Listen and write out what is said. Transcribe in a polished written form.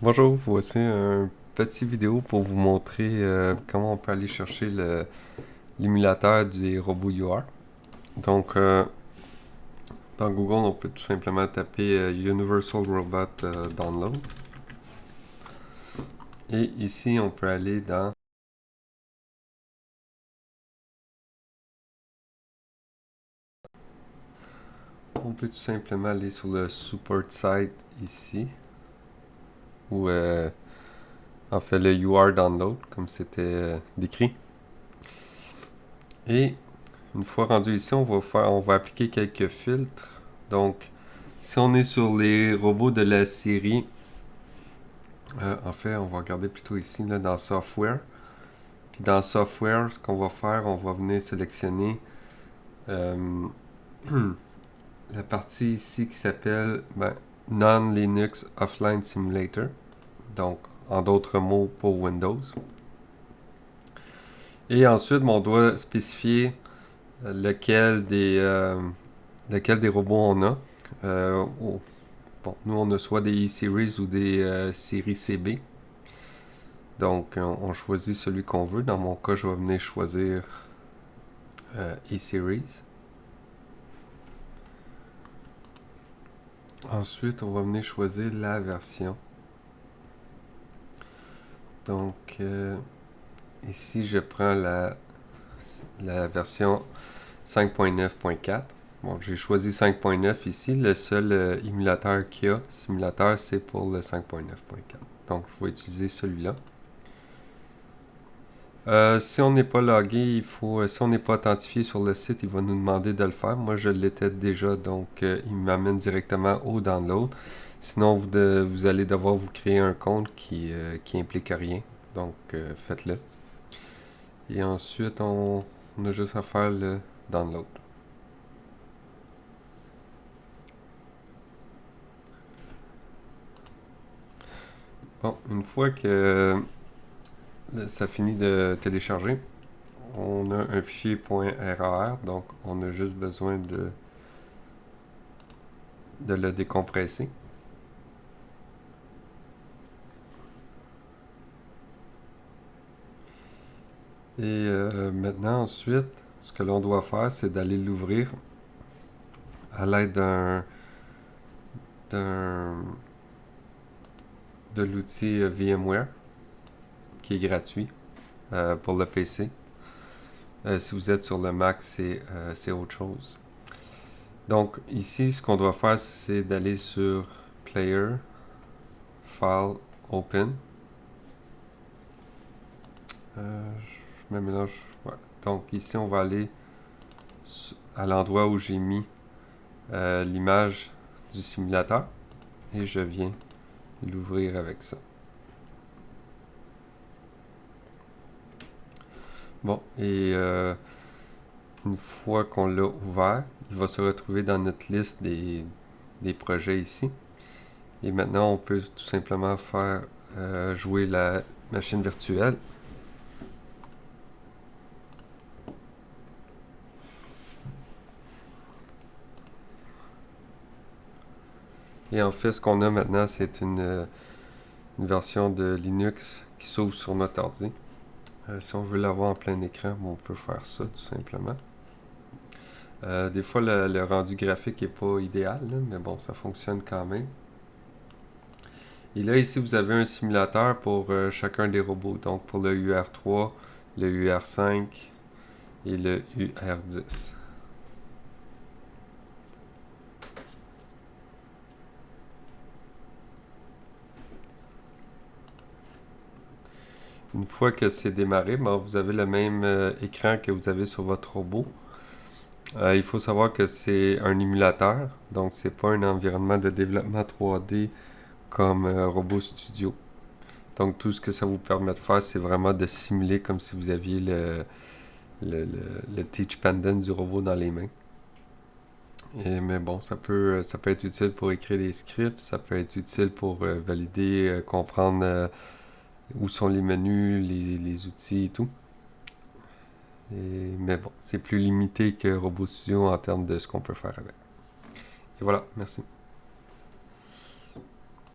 Bonjour, voici un petit vidéo pour vous montrer comment on peut aller chercher l'émulateur des robots UR. Donc, dans Google, on peut tout simplement taper Universal Robot Download. Et ici, on peut aller dans... On peut tout simplement aller sur le support site ici, ou en fait le UR Download, comme c'était décrit. Et une fois rendu ici, on va appliquer quelques filtres. Donc, si on est sur les robots de la série, en fait, on va regarder plutôt ici là, dans Software. Puis dans Software, ce qu'on va faire, on va venir sélectionner euh, la partie ici qui s'appelle Non-Linux Offline Simulator. Donc, en d'autres mots, pour Windows. Et ensuite, on doit spécifier lequel des robots on a. Bon, nous, on a soit des E-Series ou des séries CB. Donc, on choisit celui qu'on veut. Dans mon cas, je vais venir choisir E-Series. Ensuite, on va venir choisir la version. Donc, ici, je prends la version 5.9.4. Bon, j'ai choisi 5.9 ici. Le seul émulateur qu'il y a, simulateur, c'est pour le 5.9.4. Donc, je vais utiliser celui-là. Si on n'est pas logué, si on n'est pas authentifié sur le site, il va nous demander de le faire. Moi, je l'étais déjà, donc il m'amène directement au download. Sinon, vous allez devoir vous créer un compte qui implique rien. Donc, faites-le. Et ensuite, on a juste à faire le download. Bon, une fois que ça finit de télécharger, on a un fichier .rar, donc on a juste besoin de le décompresser. Et maintenant, ensuite, ce que l'on doit faire, c'est d'aller l'ouvrir à l'aide d'un- de l'outil VMware, qui est gratuit pour le PC. Si vous êtes sur le Mac, c'est autre chose. Donc ici, ce qu'on doit faire, c'est d'aller sur Player, File, Open. Je me mélange. Ouais. Donc ici, on va aller à l'endroit où j'ai mis l'image du simulateur et je viens l'ouvrir avec ça. Bon, et une fois qu'on l'a ouvert, il va se retrouver dans notre liste des projets ici. Et maintenant, on peut tout simplement faire jouer la machine virtuelle. Et en fait, ce qu'on a maintenant, c'est une version de Linux qui s'ouvre sur notre ordi. Si on veut l'avoir en plein écran, bon, on peut faire ça tout simplement. Des fois, le rendu graphique n'est pas idéal, là, mais bon, ça fonctionne quand même. Et là, ici, vous avez un simulateur pour chacun des robots. Donc, pour le UR3, le UR5 et le UR10. Une fois que c'est démarré, ben, vous avez le même écran que vous avez sur votre robot. Il faut savoir que c'est un émulateur, donc c'est pas un environnement de développement 3D comme Robot Studio. Donc tout ce que ça vous permet de faire, c'est vraiment de simuler comme si vous aviez le Teach Pendant du robot dans les mains. Mais bon, ça peut être utile pour écrire des scripts, ça peut être utile pour valider, comprendre où sont les menus, les outils et tout. Mais bon, c'est plus limité que Robot Studio en termes de ce qu'on peut faire avec. Et voilà, merci.